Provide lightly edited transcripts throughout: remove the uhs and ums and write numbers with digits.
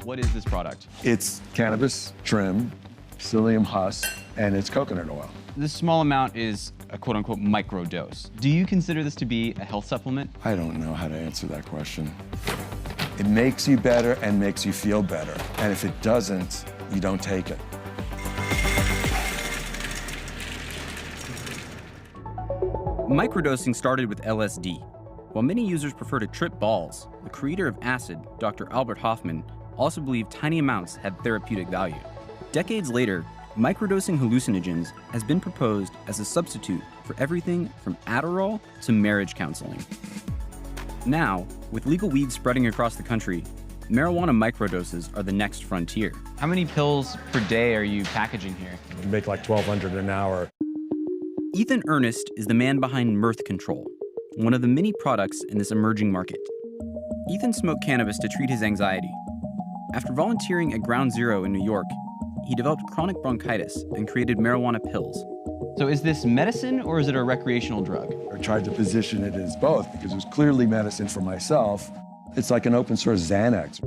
What is this product? It's cannabis trim, psyllium husk, and it's coconut oil. This small amount is a quote-unquote microdose. Do you consider this to be a health supplement? I don't know how to answer that question. It makes you better and makes you feel better. And if it doesn't, you don't take it. Microdosing started with LSD. While many users prefer to trip balls, the creator of acid, Dr. Albert Hofmann, also believed tiny amounts had therapeutic value. Decades later, microdosing hallucinogens has been proposed as a substitute for everything from Adderall to marriage counseling. Now, with legal weed spreading across the country, marijuana microdoses are the next frontier. How many pills per day are you packaging here? You make like 1,200 an hour. Ethan Ernest is the man behind Mirth Control, one of the many products in this emerging market. Ethan smoked cannabis to treat his anxiety. After volunteering at Ground Zero in New York, he developed chronic bronchitis and created marijuana pills. So is this medicine or is it a recreational drug? I tried to position it as both because it was clearly medicine for myself. It's like an open source Xanax.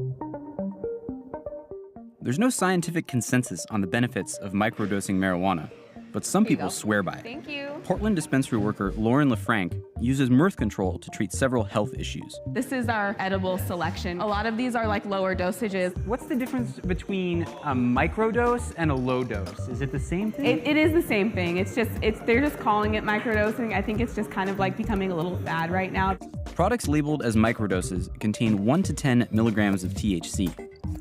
There's no scientific consensus on the benefits of microdosing marijuana, but some people swear by it. Thank you. Portland dispensary worker Lauren LaFranc uses Mirth Control to treat several health issues. This is our edible selection. A lot of these are like lower dosages. What's the difference between a microdose and a low dose? Is it the same thing? It is the same thing. They're just calling it microdosing. I think it's just kind of like becoming a little fad right now. Products labeled as microdoses contain 1 to 10 milligrams of THC.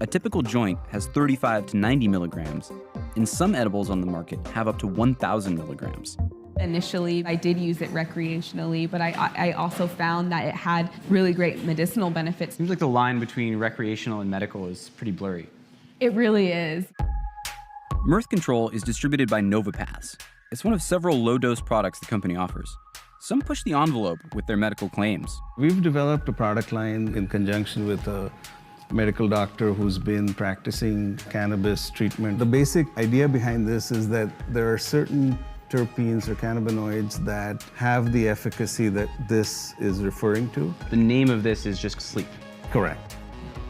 A typical joint has 35 to 90 milligrams, and some edibles on the market have up to 1,000 milligrams. Initially, I did use it recreationally, but I also found that it had really great medicinal benefits. Seems like the line between recreational and medical is pretty blurry. It really is. Mirth Control is distributed by NovaPass. It's one of several low-dose products the company offers. Some push the envelope with their medical claims. We've developed a product line in conjunction with a medical doctor who's been practicing cannabis treatment. The basic idea behind this is that there are certain terpenes or cannabinoids that have the efficacy that this is referring to. The name of this is just sleep. Correct.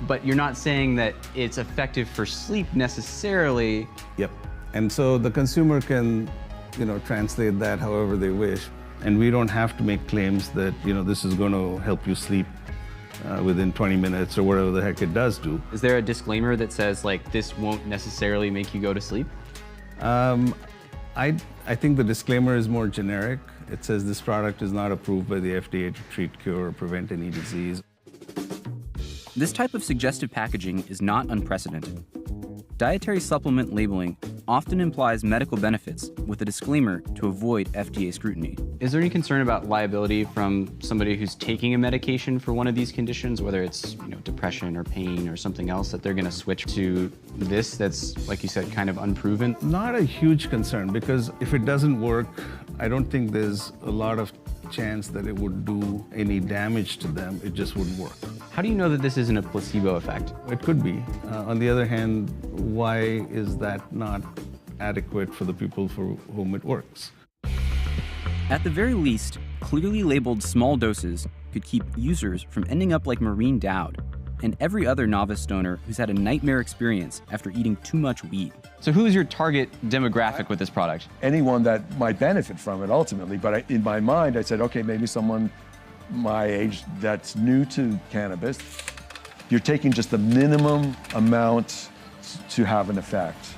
But you're not saying that it's effective for sleep necessarily. Yep. And so the consumer can, translate that however they wish. And we don't have to make claims that, this is going to help you sleep within 20 minutes or whatever the heck it does do. Is there a disclaimer that says, like, this won't necessarily make you go to sleep? I think the disclaimer is more generic. It says this product is not approved by the FDA to treat, cure, or prevent any disease. This type of suggestive packaging is not unprecedented. Dietary supplement labeling often implies medical benefits with a disclaimer to avoid FDA scrutiny. Is there any concern about liability from somebody who's taking a medication for one of these conditions, whether it's depression or pain or something else, that they're going to switch to this that's, like you said, kind of unproven? Not a huge concern, because if it doesn't work, I don't think there's a lot of chance that it would do any damage to them. It just wouldn't work. How do you know that this isn't a placebo effect? It could be. On the other hand, why is that not adequate for the people for whom it works? At the very least, clearly labeled small doses could keep users from ending up like Maureen Dowd and every other novice stoner who's had a nightmare experience after eating too much weed. So who is your target demographic with this product? Anyone that might benefit from it ultimately, but in my mind, I said, okay, maybe someone my age that's new to cannabis. You're taking just the minimum amount to have an effect.